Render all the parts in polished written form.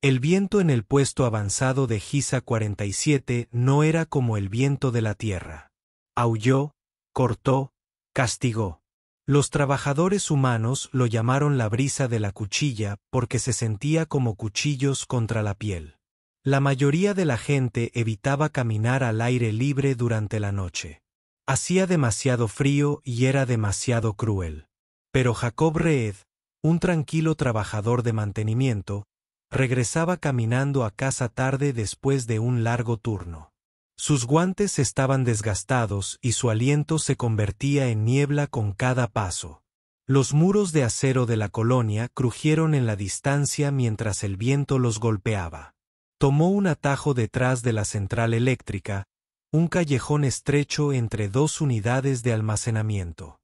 El viento en el puesto avanzado de Giza 47 no era como el viento de la tierra. Aulló, cortó, castigó. Los trabajadores humanos lo llamaron la brisa de la cuchilla porque se sentía como cuchillos contra la piel. La mayoría de la gente evitaba caminar al aire libre durante la noche. Hacía demasiado frío y era demasiado cruel. Pero Jacob Reed, un tranquilo trabajador de mantenimiento, regresaba caminando a casa tarde después de un largo turno. Sus guantes estaban desgastados y su aliento se convertía en niebla con cada paso. Los muros de acero de la colonia crujieron en la distancia mientras el viento los golpeaba. Tomó un atajo detrás de la central eléctrica, un callejón estrecho entre dos unidades de almacenamiento.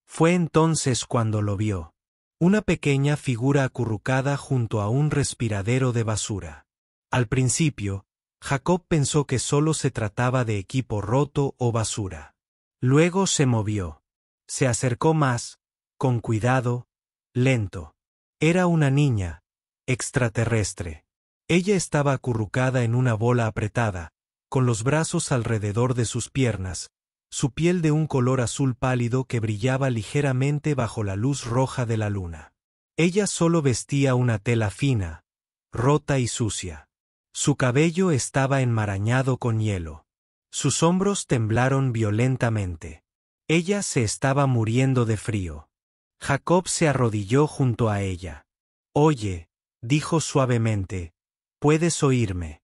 Fue entonces cuando lo vio. Una pequeña figura acurrucada junto a un respiradero de basura. Al principio, Jacob pensó que solo se trataba de equipo roto o basura. Luego se movió. Se acercó más, con cuidado, lento. Era una niña, extraterrestre. Ella estaba acurrucada en una bola apretada, con los brazos alrededor de sus piernas, su piel de un color azul pálido que brillaba ligeramente bajo la luz roja de la luna. Ella solo vestía una tela fina, rota y sucia. Su cabello estaba enmarañado con hielo. Sus hombros temblaron violentamente. Ella se estaba muriendo de frío. Jacob se arrodilló junto a ella. «Oye», dijo suavemente, «¿puedes oírme?»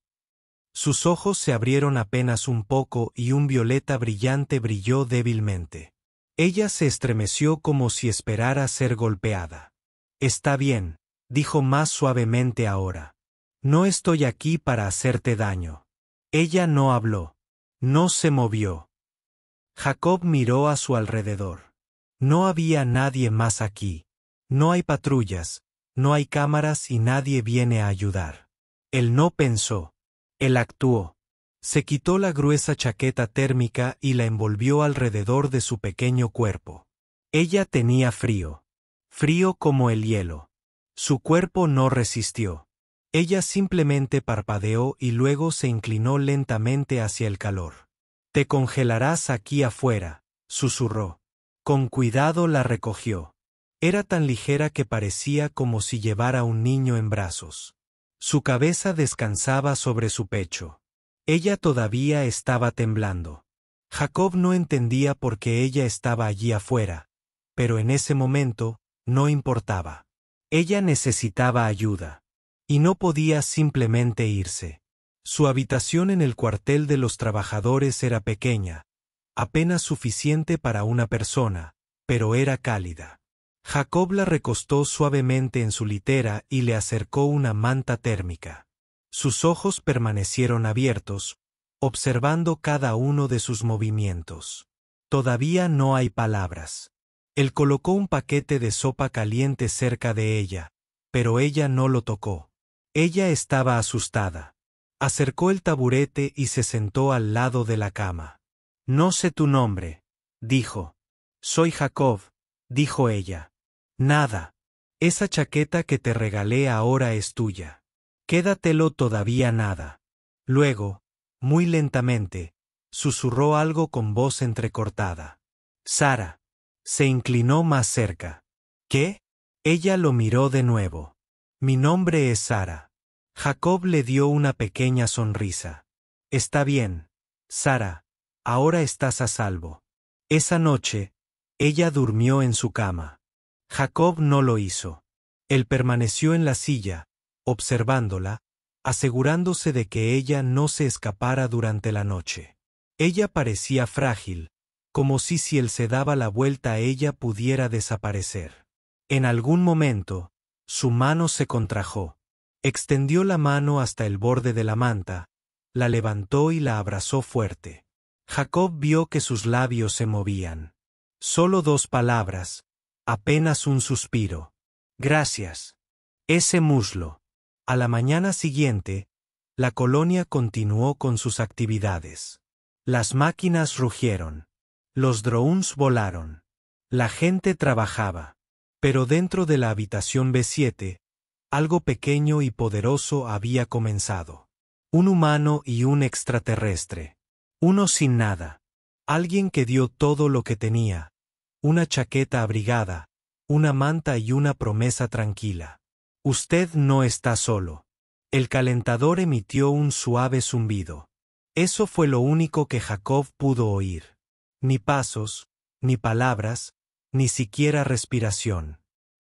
Sus ojos se abrieron apenas un poco y un violeta brillante brilló débilmente. Ella se estremeció como si esperara ser golpeada. «Está bien», dijo más suavemente ahora. «No estoy aquí para hacerte daño». Ella no habló. No se movió. Jacob miró a su alrededor. No había nadie más aquí. No hay patrullas, no hay cámaras y nadie viene a ayudar. Él no pensó. Él actuó. Se quitó la gruesa chaqueta térmica y la envolvió alrededor de su pequeño cuerpo. Ella tenía frío. Frío como el hielo. Su cuerpo no resistió. Ella simplemente parpadeó y luego se inclinó lentamente hacia el calor. «Te congelarás aquí afuera», susurró. Con cuidado la recogió. Era tan ligera que parecía como si llevara un niño en brazos. Su cabeza descansaba sobre su pecho. Ella todavía estaba temblando. Jacob no entendía por qué ella estaba allí afuera, pero en ese momento, no importaba. Ella necesitaba ayuda. Y no podía simplemente irse. Su habitación en el cuartel de los trabajadores era pequeña, apenas suficiente para una persona, pero era cálida. Jacob la recostó suavemente en su litera y le acercó una manta térmica. Sus ojos permanecieron abiertos, observando cada uno de sus movimientos. «Todavía no hay palabras». Él colocó un paquete de sopa caliente cerca de ella, pero ella no lo tocó. Ella estaba asustada. Acercó el taburete y se sentó al lado de la cama. «No sé tu nombre», dijo. «Soy Jacob», dijo ella. «Nada. Esa chaqueta que te regalé ahora es tuya. Quédatelo todavía nada». Luego, muy lentamente, susurró algo con voz entrecortada. «Sara». Se inclinó más cerca. «¿Qué?» Ella lo miró de nuevo. «Mi nombre es Sara». Jacob le dio una pequeña sonrisa. «Está bien, Sara, ahora estás a salvo». Esa noche, ella durmió en su cama. Jacob no lo hizo. Él permaneció en la silla, observándola, asegurándose de que ella no se escapara durante la noche. Ella parecía frágil, como si él se daba la vuelta ella pudiera desaparecer. En algún momento, su mano se contrajo. Extendió la mano hasta el borde de la manta, la levantó y la abrazó fuerte. Jacob vio que sus labios se movían. Solo 2 palabras, apenas un suspiro. «Gracias». Ese muslo. A la mañana siguiente, la colonia continuó con sus actividades. Las máquinas rugieron. Los drones volaron. La gente trabajaba. Pero dentro de la habitación B7, Algo pequeño y poderoso había comenzado. Un humano y un extraterrestre. Uno sin nada. Alguien que dio todo lo que tenía. Una chaqueta abrigada, una manta y una promesa tranquila. Usted no está solo. El calentador emitió un suave zumbido. Eso fue lo único que Jacob pudo oír. Ni pasos, ni palabras, ni siquiera respiración.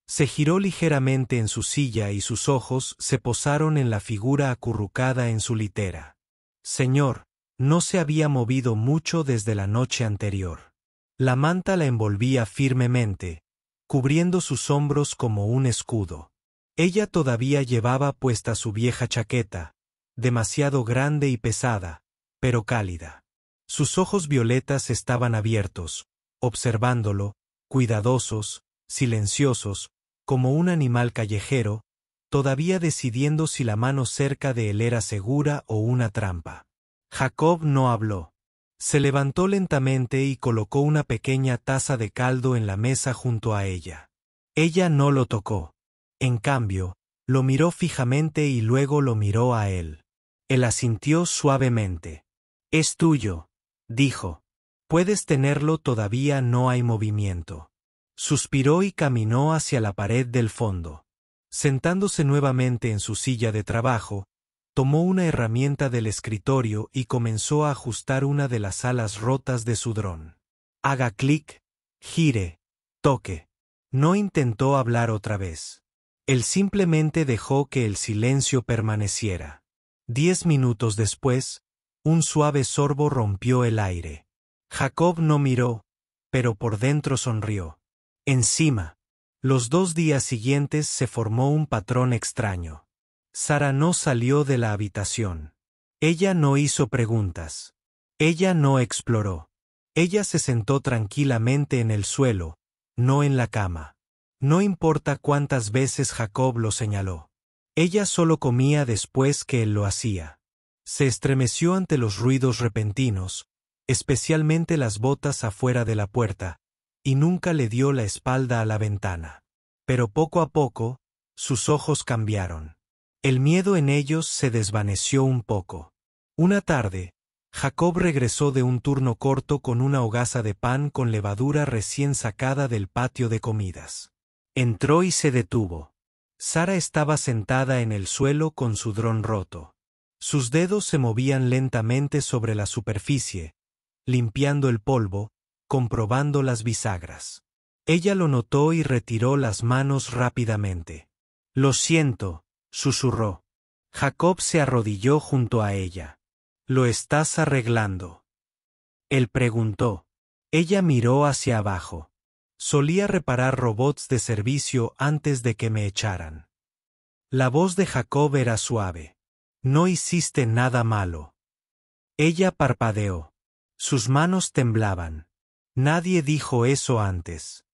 Se giró ligeramente en su silla y sus ojos se posaron en la figura acurrucada en su litera. Señor, no se había movido mucho desde la noche anterior. La manta la envolvía firmemente, cubriendo sus hombros como un escudo. Ella todavía llevaba puesta su vieja chaqueta, demasiado grande y pesada, pero cálida. Sus ojos violetas estaban abiertos, observándolo, cuidadosos, silenciosos, como un animal callejero, todavía decidiendo si la mano cerca de él era segura o una trampa. Jacob no habló. Se levantó lentamente y colocó una pequeña taza de caldo en la mesa junto a ella. Ella no lo tocó. En cambio, lo miró fijamente y luego lo miró a él. Él asintió suavemente. «Es tuyo», dijo. «Puedes tenerlo, todavía no hay movimiento». Suspiró y caminó hacia la pared del fondo. Sentándose nuevamente en su silla de trabajo, tomó una herramienta del escritorio y comenzó a ajustar una de las alas rotas de su dron. Haga clic, gire, toque. No intentó hablar otra vez. Él simplemente dejó que el silencio permaneciera. 10 minutos después, un suave sorbo rompió el aire. Jacob no miró, pero por dentro sonrió. Encima, los 2 días siguientes se formó un patrón extraño. Sara no salió de la habitación. Ella no hizo preguntas. Ella no exploró. Ella se sentó tranquilamente en el suelo, no en la cama. No importa cuántas veces Jacob lo señaló. Ella solo comía después que él lo hacía. Se estremeció ante los ruidos repentinos, especialmente las botas afuera de la puerta, y nunca le dio la espalda a la ventana. Pero poco a poco, sus ojos cambiaron. El miedo en ellos se desvaneció un poco. Una tarde, Jacob regresó de un turno corto con una hogaza de pan con levadura recién sacada del patio de comidas. Entró y se detuvo. Sara estaba sentada en el suelo con su dron roto. Sus dedos se movían lentamente sobre la superficie, limpiando el polvo, comprobando las bisagras. Ella lo notó y retiró las manos rápidamente. «Lo siento», susurró. Jacob se arrodilló junto a ella. «¿Lo estás arreglando?». Él preguntó. Ella miró hacia abajo. «Solía reparar robots de servicio antes de que me echaran». La voz de Jacob era suave. «No hiciste nada malo». Ella parpadeó. Sus manos temblaban. Nadie dijo eso antes.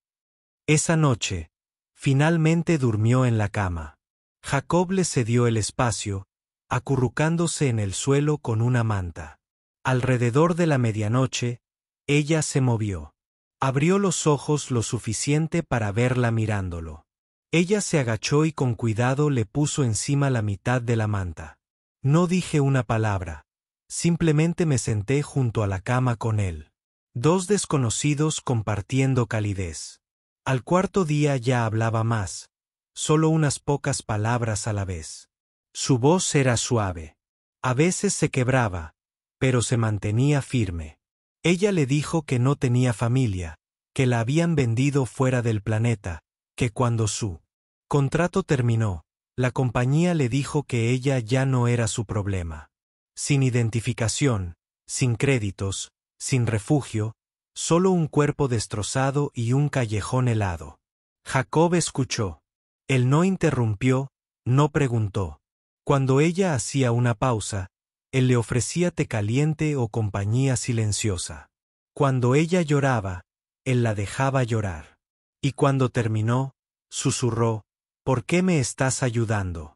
Esa noche, finalmente durmió en la cama. Jacob le cedió el espacio, acurrucándose en el suelo con una manta. Alrededor de la medianoche, ella se movió. Abrió los ojos lo suficiente para verla mirándolo. Ella se agachó y con cuidado le puso encima la mitad de la manta. No dije una palabra. Simplemente me senté junto a la cama con él. 2 desconocidos compartiendo calidez. Al cuarto día ya hablaba más, solo unas pocas palabras a la vez. Su voz era suave. A veces se quebraba, pero se mantenía firme. Ella le dijo que no tenía familia, que la habían vendido fuera del planeta, que cuando su contrato terminó, la compañía le dijo que ella ya no era su problema. Sin identificación, sin créditos, sin refugio, solo un cuerpo destrozado y un callejón helado. Jacob escuchó. Él no interrumpió, no preguntó. Cuando ella hacía una pausa, él le ofrecía té caliente o compañía silenciosa. Cuando ella lloraba, él la dejaba llorar. Y cuando terminó, susurró, «¿Por qué me estás ayudando?».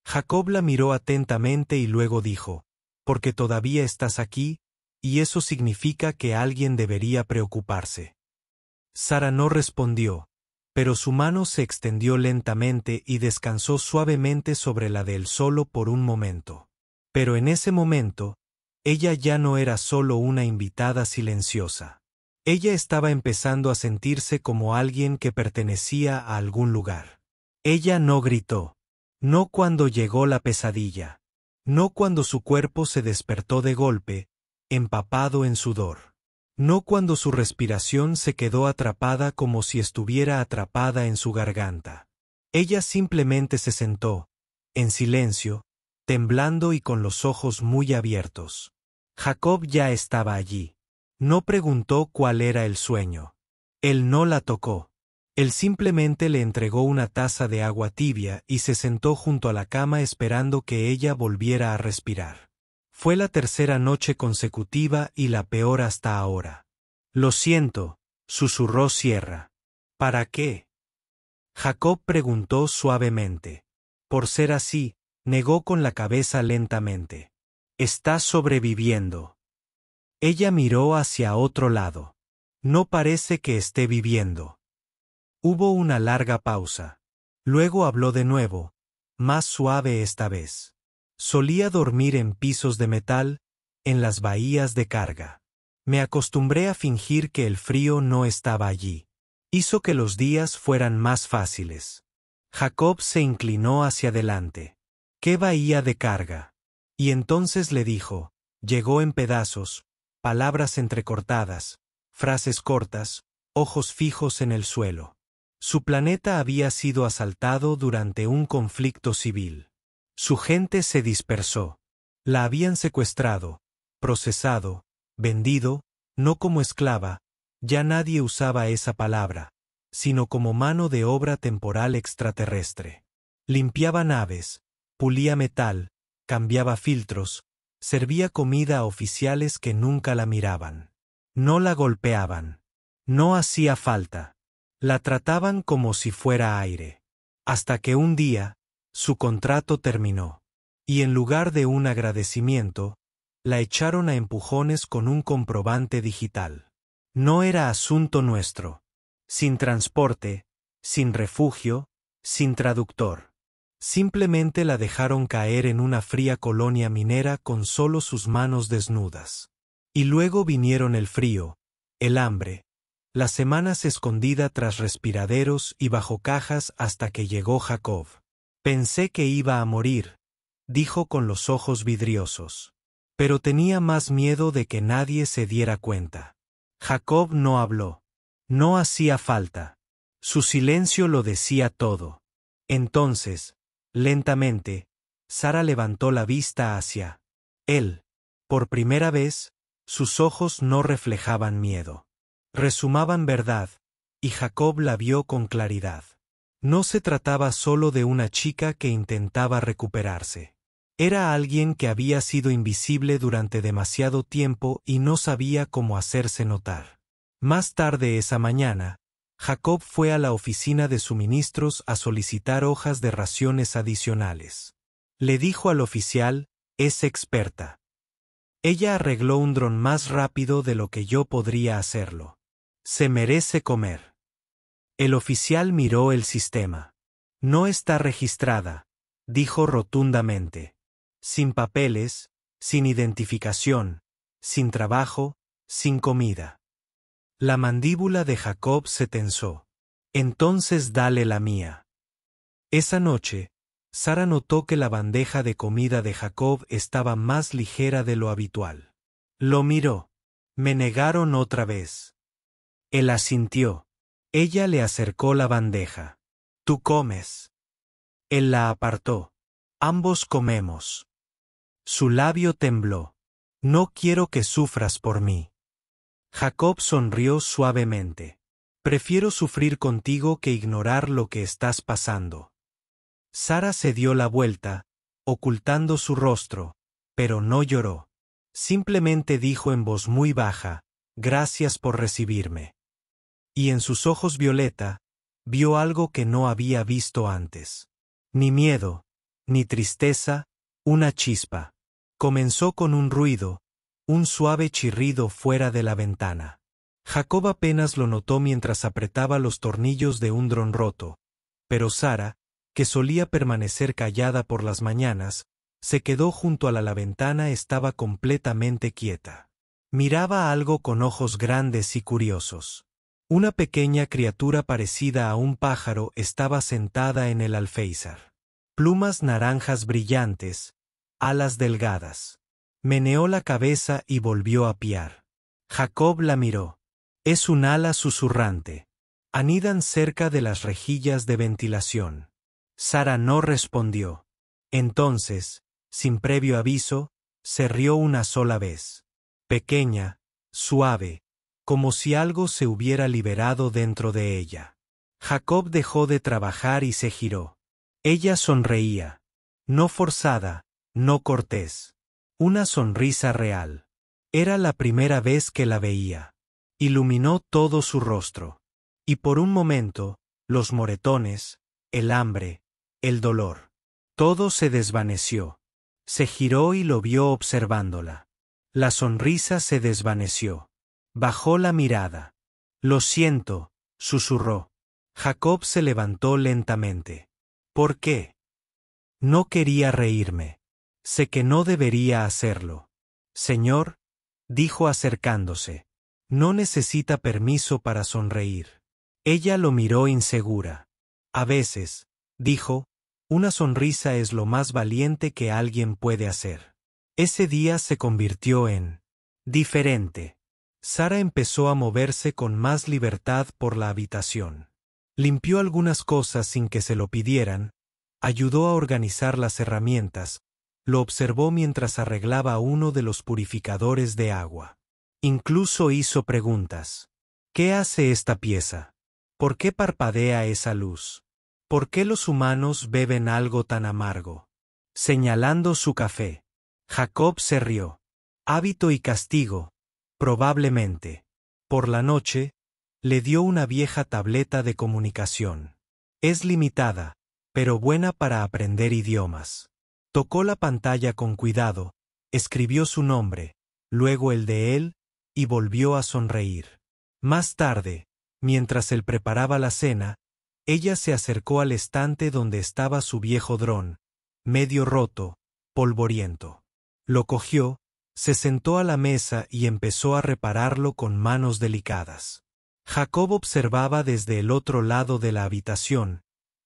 Jacob la miró atentamente y luego dijo, «Porque todavía estás aquí, y eso significa que alguien debería preocuparse». Sara no respondió. pero su mano se extendió lentamente y descansó suavemente sobre la de él solo por un momento. Pero en ese momento, ella ya no era solo una invitada silenciosa. Ella estaba empezando a sentirse como alguien que pertenecía a algún lugar. Ella no gritó. No cuando llegó la pesadilla. No cuando su cuerpo se despertó de golpe, empapado en sudor. No cuando su respiración se quedó atrapada como si estuviera atrapada en su garganta. Ella simplemente se sentó, en silencio, temblando y con los ojos muy abiertos. Jacob ya estaba allí. No preguntó cuál era el sueño. Él no la tocó. Él simplemente le entregó una taza de agua tibia y se sentó junto a la cama esperando que ella volviera a respirar. Fue la tercera noche consecutiva y la peor hasta ahora. Lo siento, susurró Sierra. ¿Para qué? Jacob preguntó suavemente. Por ser así, negó con la cabeza lentamente. Estás sobreviviendo. Ella miró hacia otro lado. No parece que esté viviendo. Hubo una larga pausa. Luego habló de nuevo, más suave esta vez. Solía dormir en pisos de metal, en las bahías de carga. Me acostumbré a fingir que el frío no estaba allí. Hizo que los días fueran más fáciles. Jacob se inclinó hacia adelante. ¿Qué bahía de carga? Y entonces le dijo, llegó en pedazos, palabras entrecortadas, frases cortas, ojos fijos en el suelo. Su planeta había sido asaltado durante un conflicto civil. Su gente se dispersó. La habían secuestrado, procesado, vendido, no como esclava, ya nadie usaba esa palabra, sino como mano de obra temporal extraterrestre. Limpiaba naves, pulía metal, cambiaba filtros, servía comida a oficiales que nunca la miraban. No la golpeaban. No hacía falta. La trataban como si fuera aire. Hasta que un día, su contrato terminó. Y en lugar de un agradecimiento, la echaron a empujones con un comprobante digital. No era asunto nuestro. Sin transporte, sin refugio, sin traductor. Simplemente la dejaron caer en una fría colonia minera con solo sus manos desnudas. Y luego vinieron el frío, el hambre, las semanas escondida tras respiraderos y bajo cajas hasta que llegó Jacob. Pensé que iba a morir, dijo con los ojos vidriosos. Pero tenía más miedo de que nadie se diera cuenta. Jacob no habló. No hacía falta. Su silencio lo decía todo. Entonces, lentamente, Sara levantó la vista hacia él. Por primera vez, sus ojos no reflejaban miedo. Resumaban verdad, y Jacob la vio con claridad. No se trataba solo de una chica que intentaba recuperarse. Era alguien que había sido invisible durante demasiado tiempo y no sabía cómo hacerse notar. Más tarde esa mañana, Jacob fue a la oficina de suministros a solicitar hojas de raciones adicionales. Le dijo al oficial, es experta. Ella arregló un dron más rápido de lo que yo podría hacerlo. Se merece comer. El oficial miró el sistema. No está registrada, dijo rotundamente. Sin papeles, sin identificación, sin trabajo, sin comida. La mandíbula de Jacob se tensó. Entonces dale la mía. Esa noche, Sara notó que la bandeja de comida de Jacob estaba más ligera de lo habitual. Lo miró. Me negaron otra vez. Él asintió. Ella le acercó la bandeja. Tú comes. Él la apartó. Ambos comemos. Su labio tembló. No quiero que sufras por mí. Jacob sonrió suavemente. Prefiero sufrir contigo que ignorar lo que estás pasando. Sara se dio la vuelta, ocultando su rostro, pero no lloró. Simplemente dijo en voz muy baja, gracias por recibirme. Y en sus ojos violeta, vio algo que no había visto antes. Ni miedo, ni tristeza, una chispa. Comenzó con un ruido, un suave chirrido fuera de la ventana. Jacob apenas lo notó mientras apretaba los tornillos de un dron roto, pero Sara, que solía permanecer callada por las mañanas, se quedó junto a la ventana. Estaba completamente quieta. Miraba algo con ojos grandes y curiosos. Una pequeña criatura parecida a un pájaro estaba sentada en el alféizar. Plumas naranjas brillantes, alas delgadas. Meneó la cabeza y volvió a piar. Jacob la miró. Es un ala susurrante. Anidan cerca de las rejillas de ventilación. Sara no respondió. Entonces, sin previo aviso, se rió una sola vez. Pequeña, suave, como si algo se hubiera liberado dentro de ella. Jacob dejó de trabajar y se giró. Ella sonreía. No forzada, no cortés. Una sonrisa real. Era la primera vez que la veía. Iluminó todo su rostro. Y por un momento, los moretones, el hambre, el dolor. Todo se desvaneció. Se giró y lo vio observándola. La sonrisa se desvaneció. Bajó la mirada. Lo siento, susurró. Jacob se levantó lentamente. ¿Por qué? No quería reírme. Sé que no debería hacerlo. Señor, dijo acercándose. No necesita permiso para sonreír. Ella lo miró insegura. A veces, dijo, una sonrisa es lo más valiente que alguien puede hacer. Ese día se convirtió en diferente. Sara empezó a moverse con más libertad por la habitación. Limpió algunas cosas sin que se lo pidieran, ayudó a organizar las herramientas, lo observó mientras arreglaba uno de los purificadores de agua. Incluso hizo preguntas. ¿Qué hace esta pieza? ¿Por qué parpadea esa luz? ¿Por qué los humanos beben algo tan amargo? Señalando su café. Jacob se rió. Hábito y castigo, probablemente. Por la noche, le dio una vieja tableta de comunicación. Es limitada, pero buena para aprender idiomas. Tocó la pantalla con cuidado, escribió su nombre, luego el de él, y volvió a sonreír. Más tarde, mientras él preparaba la cena, ella se acercó al estante donde estaba su viejo dron, medio roto, polvoriento. Lo cogió, se sentó a la mesa y empezó a repararlo con manos delicadas. Jacob observaba desde el otro lado de la habitación,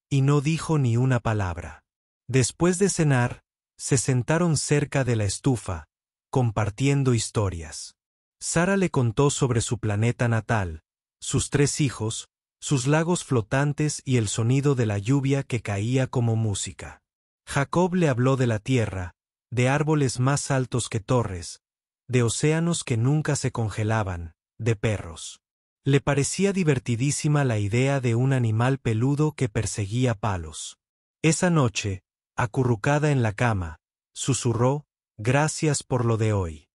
y no dijo ni una palabra. Después de cenar, se sentaron cerca de la estufa, compartiendo historias. Sara le contó sobre su planeta natal, sus 3 hijos, sus lagos flotantes y el sonido de la lluvia que caía como música. Jacob le habló de la tierra, de árboles más altos que torres, de océanos que nunca se congelaban, de perros. Le parecía divertidísima la idea de un animal peludo que perseguía palos. Esa noche, acurrucada en la cama, susurró, «Gracias por lo de hoy».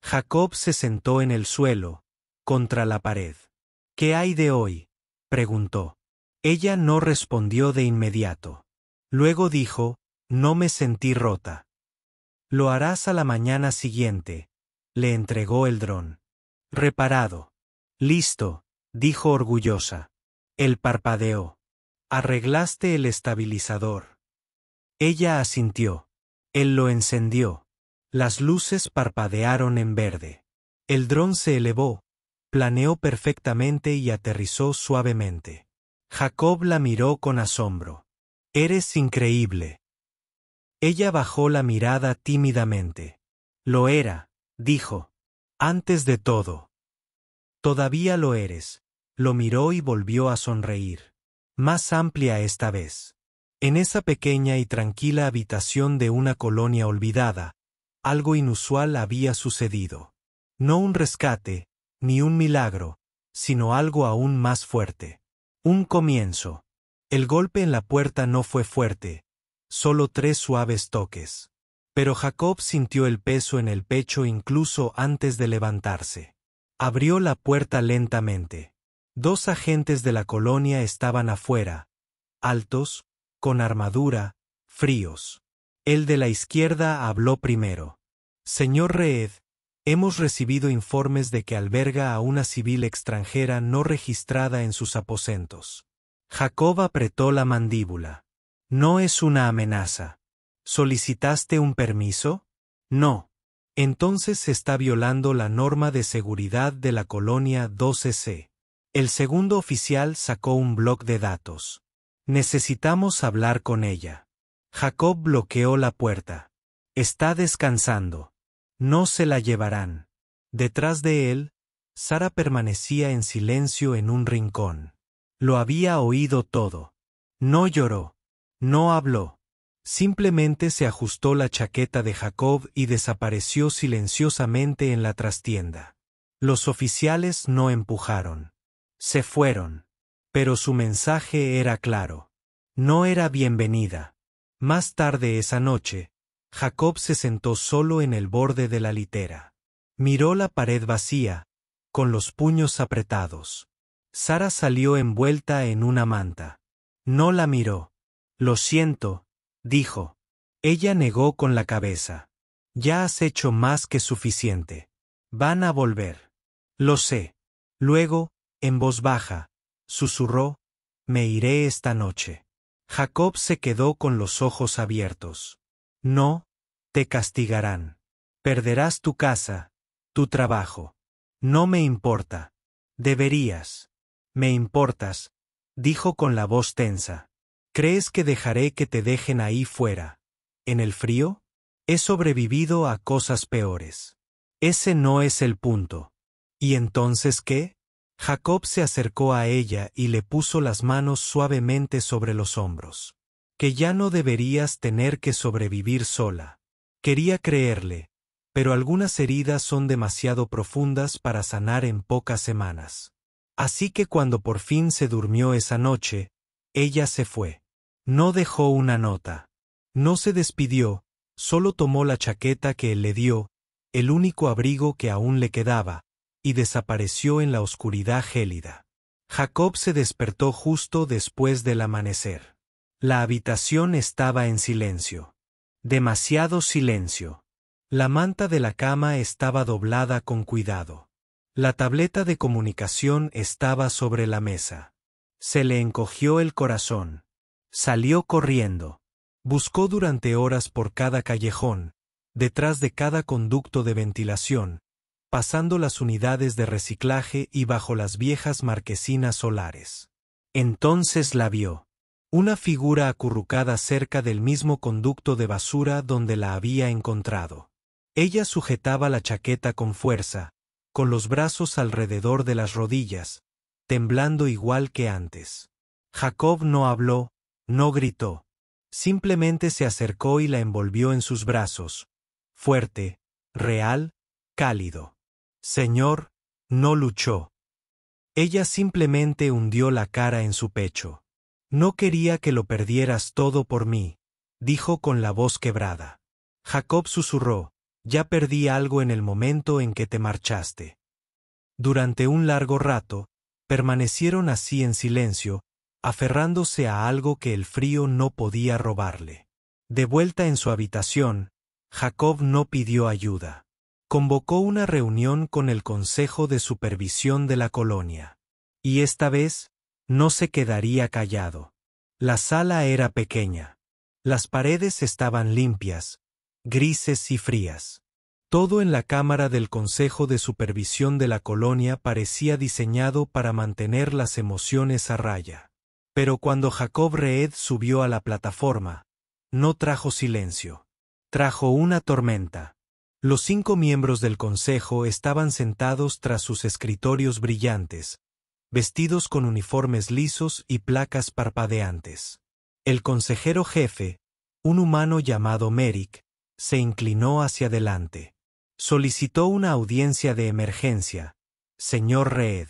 Jacob se sentó en el suelo, contra la pared. «¿Qué hay de hoy?», preguntó. Ella no respondió de inmediato. Luego dijo, «No me sentí rota». «Lo harás a la mañana siguiente», le entregó el dron. «Reparado». «Listo», dijo orgullosa. Él parpadeó. «¿Arreglaste el estabilizador?». Ella asintió. Él lo encendió. Las luces parpadearon en verde. El dron se elevó, planeó perfectamente y aterrizó suavemente. Jacob la miró con asombro. «Eres increíble». Ella bajó la mirada tímidamente. «Lo era», dijo. «Antes de todo». «Todavía lo eres». Lo miró y volvió a sonreír. Más amplia esta vez. En esa pequeña y tranquila habitación de una colonia olvidada, algo inusual había sucedido. No un rescate, ni un milagro, sino algo aún más fuerte. Un comienzo. El golpe en la puerta no fue fuerte, solo 3 suaves toques. Pero Jacob sintió el peso en el pecho incluso antes de levantarse. Abrió la puerta lentamente. 2 agentes de la colonia estaban afuera, altos, con armadura, fríos. El de la izquierda habló primero. «Señor Reed, Hemos recibido informes de que alberga a una civil extranjera no registrada en sus aposentos. Jacob apretó la mandíbula. No es una amenaza. ¿Solicitaste un permiso? No. Entonces se está violando la norma de seguridad de la colonia 12C. El segundo oficial sacó un bloc de datos. Necesitamos hablar con ella. Jacob bloqueó la puerta. Está descansando. No se la llevarán. Detrás de él, Sara permanecía en silencio en un rincón. Lo había oído todo. No lloró. No habló. Simplemente se ajustó la chaqueta de Jacob y desapareció silenciosamente en la trastienda. Los oficiales no empujaron. Se fueron. Pero su mensaje era claro. No era bienvenida. Más tarde esa noche, Jacob se sentó solo en el borde de la litera. Miró la pared vacía, con los puños apretados. Sara salió envuelta en una manta. No la miró. Lo siento, dijo. Ella negó con la cabeza. Ya has hecho más que suficiente. Van a volver. Lo sé. Luego, en voz baja, susurró, me iré esta noche. Jacob se quedó con los ojos abiertos. No, te castigarán. Perderás tu casa, tu trabajo. No me importa. Deberías. Me importas, dijo con la voz tensa. ¿Crees que dejaré que te dejen ahí fuera, en el frío? He sobrevivido a cosas peores. Ese no es el punto. ¿Y entonces qué? Jacob se acercó a ella y le puso las manos suavemente sobre los hombros. Que ya no deberías tener que sobrevivir sola. Quería creerle, pero algunas heridas son demasiado profundas para sanar en pocas semanas. Así que cuando por fin se durmió esa noche, ella se fue. No dejó una nota. No se despidió, solo tomó la chaqueta que él le dio, el único abrigo que aún le quedaba, y desapareció en la oscuridad gélida. Jacob se despertó justo después del amanecer. La habitación estaba en silencio. Demasiado silencio. La manta de la cama estaba doblada con cuidado. La tableta de comunicación estaba sobre la mesa. Se le encogió el corazón. Salió corriendo. Buscó durante horas por cada callejón, detrás de cada conducto de ventilación, pasando las unidades de reciclaje y bajo las viejas marquesinas solares. Entonces la vio. Una figura acurrucada cerca del mismo conducto de basura donde la había encontrado. Ella sujetaba la chaqueta con fuerza, con los brazos alrededor de las rodillas, temblando igual que antes. Jacob no habló, no gritó. Simplemente se acercó y la envolvió en sus brazos. Fuerte, real, cálido. Señor, no luchó. Ella simplemente hundió la cara en su pecho. No quería que lo perdieras todo por mí, dijo con la voz quebrada. Jacob susurró, ya perdí algo en el momento en que te marchaste. Durante un largo rato, permanecieron así en silencio, aferrándose a algo que el frío no podía robarle. De vuelta en su habitación, Jacob no pidió ayuda. Convocó una reunión con el Consejo de Supervisión de la colonia. Y esta vez, no se quedaría callado. La sala era pequeña. Las paredes estaban limpias, grises y frías. Todo en la cámara del Consejo de Supervisión de la colonia parecía diseñado para mantener las emociones a raya. Pero cuando Jacob Reed subió a la plataforma, no trajo silencio. Trajo una tormenta. Los 5 miembros del consejo estaban sentados tras sus escritorios brillantes, vestidos con uniformes lisos y placas parpadeantes. El consejero jefe, un humano llamado Merrick, se inclinó hacia adelante. Solicitó una audiencia de emergencia. Señor Reed,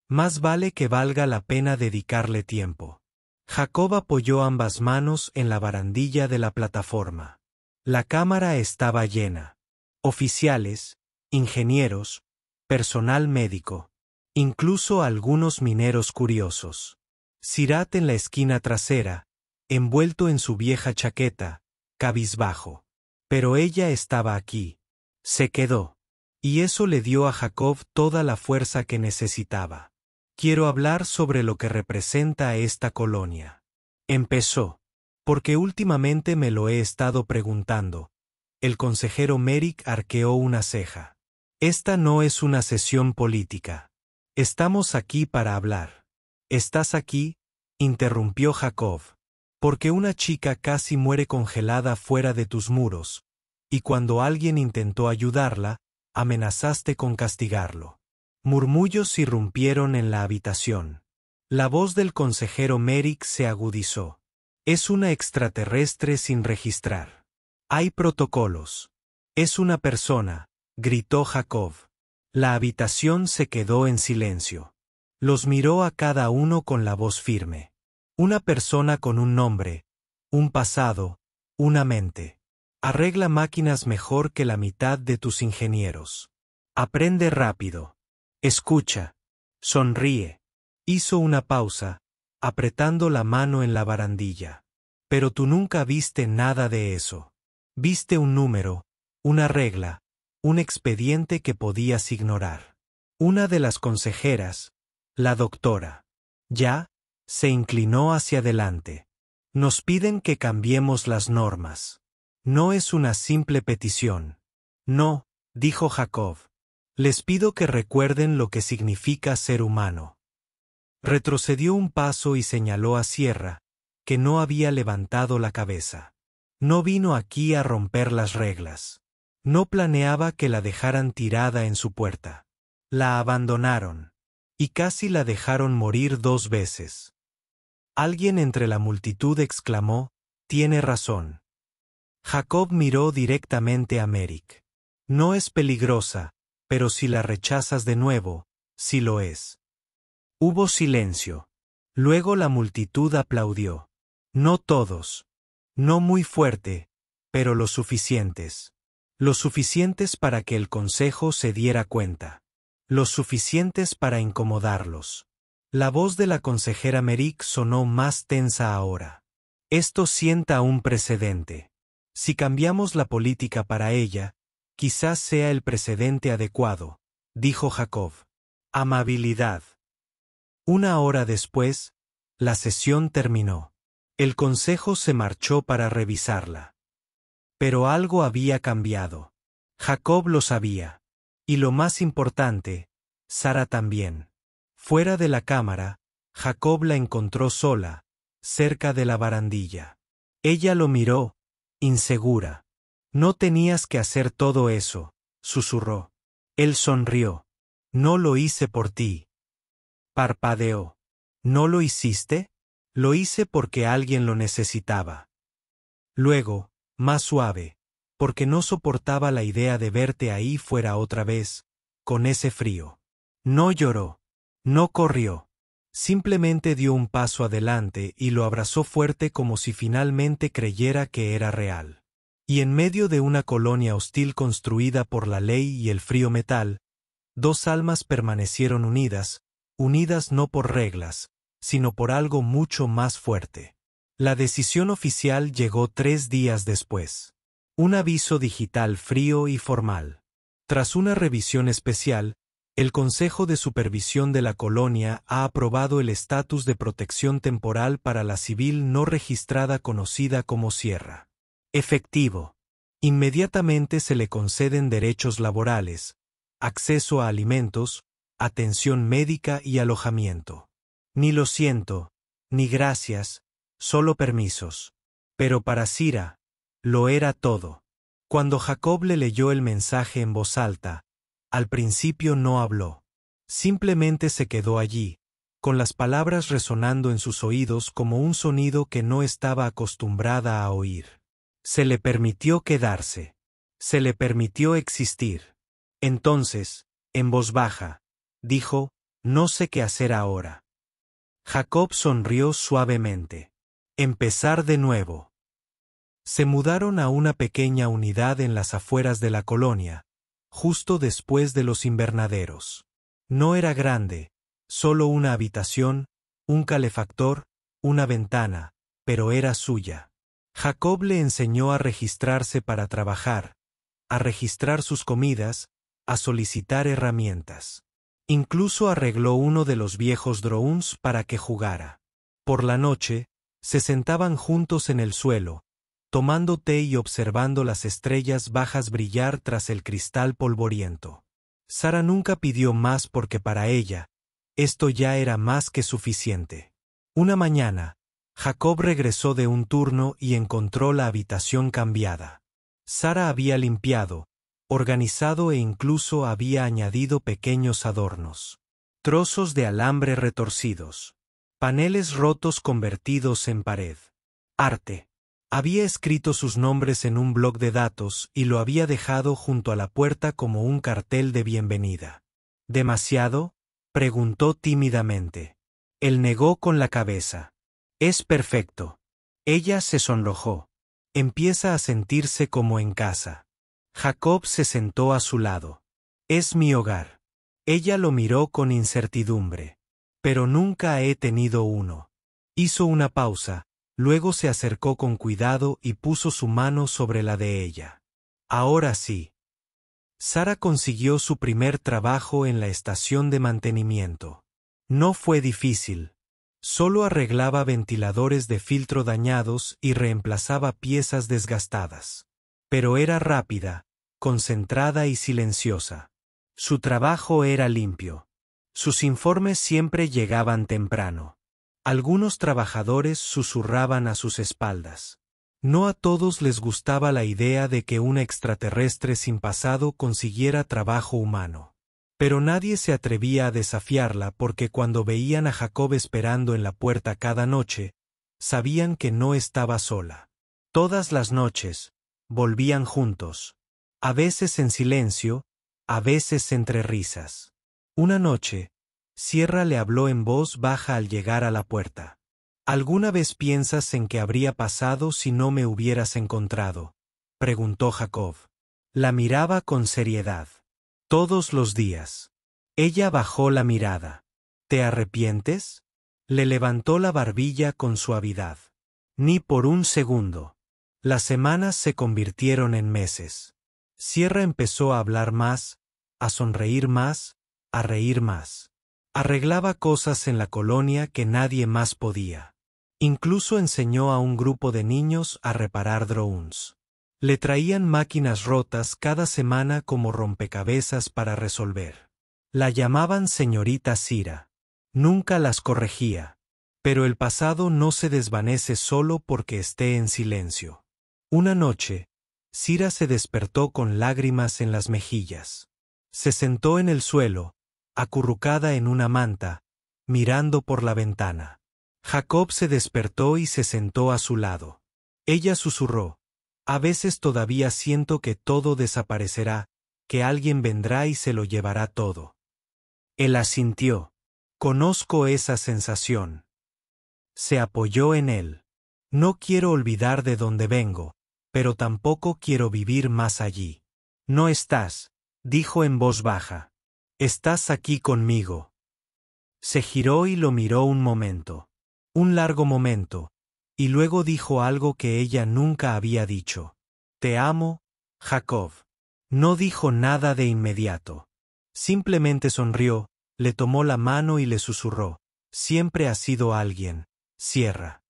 más vale que valga la pena dedicarle tiempo. Jacob apoyó ambas manos en la barandilla de la plataforma. La cámara estaba llena. Oficiales, ingenieros, personal médico, incluso algunos mineros curiosos. Sirat en la esquina trasera, envuelto en su vieja chaqueta, cabizbajo. Pero ella estaba aquí. Se quedó. Y eso le dio a Jacob toda la fuerza que necesitaba. Quiero hablar sobre lo que representa esta colonia. Empezó. Porque últimamente me lo he estado preguntando. El consejero Merrick arqueó una ceja. Esta no es una sesión política. Estamos aquí para hablar. ¿Estás aquí?, interrumpió Jacob. Porque una chica casi muere congelada fuera de tus muros, y cuando alguien intentó ayudarla, amenazaste con castigarlo. Murmullos irrumpieron en la habitación. La voz del consejero Merrick se agudizó. Es una extraterrestre sin registrar. Hay protocolos. Es una persona, gritó Jacob. La habitación se quedó en silencio. Los miró a cada uno con la voz firme. Una persona con un nombre, un pasado, una mente. Arregla máquinas mejor que la mitad de tus ingenieros. Aprende rápido. Escucha. Sonríe. Hizo una pausa, apretando la mano en la barandilla. Pero tú nunca viste nada de eso. Viste un número, una regla, un expediente que podías ignorar. Una de las consejeras, la doctora, ya, se inclinó hacia adelante. Nos piden que cambiemos las normas. No es una simple petición. No, dijo Jacob. Les pido que recuerden lo que significa ser humano. Retrocedió un paso y señaló a Sierra, que no había levantado la cabeza. No vino aquí a romper las reglas. No planeaba que la dejaran tirada en su puerta. La abandonaron. Y casi la dejaron morir 2 veces. Alguien entre la multitud exclamó, «Tiene razón». Jacob miró directamente a Merrick. No es peligrosa, pero si la rechazas de nuevo, sí lo es. Hubo silencio. Luego la multitud aplaudió. No todos. No muy fuerte, pero lo suficientes. Lo suficientes para que el consejo se diera cuenta. Lo suficientes para incomodarlos. La voz de la consejera Merrick sonó más tensa ahora. Esto sienta un precedente. Si cambiamos la política para ella, quizás sea el precedente adecuado, dijo Jacob. Amabilidad. 1 hora después, la sesión terminó. El consejo se marchó para revisarla. Pero algo había cambiado. Jacob lo sabía. Y lo más importante, Sara también. Fuera de la cámara, Jacob la encontró sola, cerca de la barandilla. Ella lo miró, insegura. No tenías que hacer todo eso, susurró. Él sonrió. No lo hice por ti. Parpadeó. ¿No lo hiciste? Lo hice porque alguien lo necesitaba. Luego, más suave, porque no soportaba la idea de verte ahí fuera otra vez, con ese frío. No lloró. No corrió. Simplemente dio un paso adelante y lo abrazó fuerte como si finalmente creyera que era real. Y en medio de una colonia hostil construida por la ley y el frío metal, 2 almas permanecieron unidas no por reglas, sino por algo mucho más fuerte. La decisión oficial llegó 3 días después. Un aviso digital frío y formal. Tras una revisión especial, el Consejo de Supervisión de la Colonia ha aprobado el estatus de protección temporal para la civil no registrada conocida como Sierra. Efectivo. Inmediatamente se le conceden derechos laborales, acceso a alimentos, atención médica y alojamiento. Ni lo siento, ni gracias, solo permisos. Pero para Sira, lo era todo. Cuando Jacob le leyó el mensaje en voz alta, al principio no habló. Simplemente se quedó allí, con las palabras resonando en sus oídos como un sonido que no estaba acostumbrada a oír. Se le permitió quedarse. Se le permitió existir. Entonces, en voz baja, dijo, «No sé qué hacer ahora». Jacob sonrió suavemente. Empezar de nuevo. Se mudaron a una pequeña unidad en las afueras de la colonia, justo después de los invernaderos. No era grande, solo una habitación, un calefactor, una ventana, pero era suya. Jacob le enseñó a registrarse para trabajar, a registrar sus comidas, a solicitar herramientas. Incluso arregló uno de los viejos drones para que jugara. Por la noche, se sentaban juntos en el suelo, tomando té y observando las estrellas bajas brillar tras el cristal polvoriento. Sara nunca pidió más porque para ella, esto ya era más que suficiente. Una mañana, Jacob regresó de un turno y encontró la habitación cambiada. Sara había limpiado, organizado e incluso había añadido pequeños adornos. Trozos de alambre retorcidos. Paneles rotos convertidos en pared. Arte. Había escrito sus nombres en un bloc de datos y lo había dejado junto a la puerta como un cartel de bienvenida. ¿Demasiado?, preguntó tímidamente. Él negó con la cabeza. Es perfecto. Ella se sonrojó. Empieza a sentirse como en casa. Jacob se sentó a su lado. Es mi hogar. Ella lo miró con incertidumbre. Pero nunca he tenido uno. Hizo una pausa. Luego se acercó con cuidado y puso su mano sobre la de ella. Ahora sí. Sara consiguió su primer trabajo en la estación de mantenimiento. No fue difícil. Solo arreglaba ventiladores de filtro dañados y reemplazaba piezas desgastadas. Pero era rápida, concentrada y silenciosa. Su trabajo era limpio. Sus informes siempre llegaban temprano. Algunos trabajadores susurraban a sus espaldas. No a todos les gustaba la idea de que un extraterrestre sin pasado consiguiera trabajo humano. Pero nadie se atrevía a desafiarla porque cuando veían a Jacob esperando en la puerta cada noche, sabían que no estaba sola. Todas las noches, volvían juntos. A veces en silencio, a veces entre risas. Una noche, Sierra le habló en voz baja al llegar a la puerta. ¿Alguna vez piensas en qué habría pasado si no me hubieras encontrado?, preguntó Jacob. La miraba con seriedad. Todos los días. Ella bajó la mirada. ¿Te arrepientes? Le levantó la barbilla con suavidad. Ni por un segundo. Las semanas se convirtieron en meses. Sierra empezó a hablar más, a sonreír más, a reír más. Arreglaba cosas en la colonia que nadie más podía. Incluso enseñó a un grupo de niños a reparar drones. Le traían máquinas rotas cada semana como rompecabezas para resolver. La llamaban señorita Sira. Nunca las corregía. Pero el pasado no se desvanece solo porque esté en silencio. Una noche, Sira se despertó con lágrimas en las mejillas. Se sentó en el suelo, acurrucada en una manta, mirando por la ventana. Jacob se despertó y se sentó a su lado. Ella susurró. A veces todavía siento que todo desaparecerá, que alguien vendrá y se lo llevará todo. Él asintió. Conozco esa sensación. Se apoyó en él. No quiero olvidar de dónde vengo, pero tampoco quiero vivir más allí. No estás, dijo en voz baja. Estás aquí conmigo. Se giró y lo miró un momento. Un largo momento. Y luego dijo algo que ella nunca había dicho. Te amo, Jacob. No dijo nada de inmediato. Simplemente sonrió, le tomó la mano y le susurró. Siempre has sido alguien, Sierra.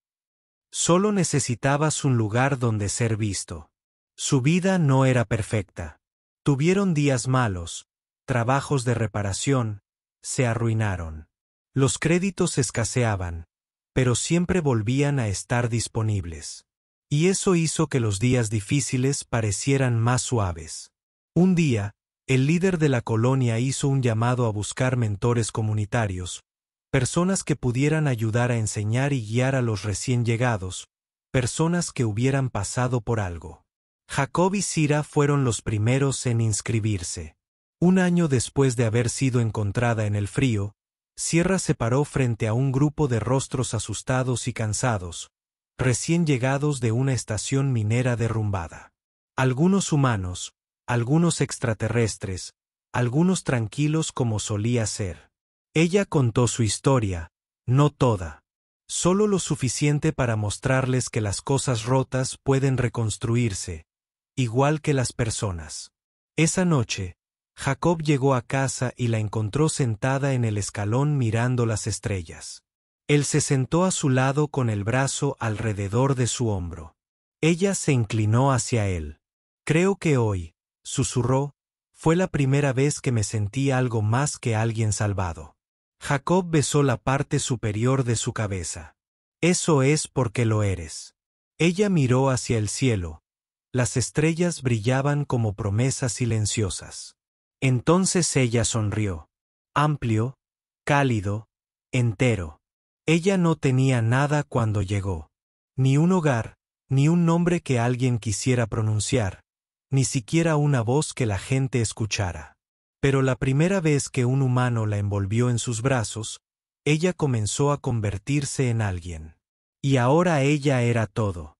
Solo necesitabas un lugar donde ser visto. Su vida no era perfecta. Tuvieron días malos, trabajos de reparación, se arruinaron. Los créditos escaseaban, pero siempre volvían a estar disponibles. Y eso hizo que los días difíciles parecieran más suaves. Un día, el líder de la colonia hizo un llamado a buscar mentores comunitarios, personas que pudieran ayudar a enseñar y guiar a los recién llegados, personas que hubieran pasado por algo. Jacob y Sira fueron los primeros en inscribirse. Un año después de haber sido encontrada en el frío, Sierra se paró frente a un grupo de rostros asustados y cansados, recién llegados de una estación minera derrumbada. Algunos humanos, algunos extraterrestres, algunos tranquilos como solía ser. Ella contó su historia, no toda, solo lo suficiente para mostrarles que las cosas rotas pueden reconstruirse, igual que las personas. Esa noche, Jacob llegó a casa y la encontró sentada en el escalón mirando las estrellas. Él se sentó a su lado con el brazo alrededor de su hombro. Ella se inclinó hacia él. Creo que hoy, susurró, fue la primera vez que me sentí algo más que alguien salvado. Jacob besó la parte superior de su cabeza. Eso es porque lo eres. Ella miró hacia el cielo. Las estrellas brillaban como promesas silenciosas. Entonces ella sonrió. Amplio, cálido, entero. Ella no tenía nada cuando llegó. Ni un hogar, ni un nombre que alguien quisiera pronunciar, ni siquiera una voz que la gente escuchara. Pero la primera vez que un humano la envolvió en sus brazos, ella comenzó a convertirse en alguien. Y ahora ella era todo.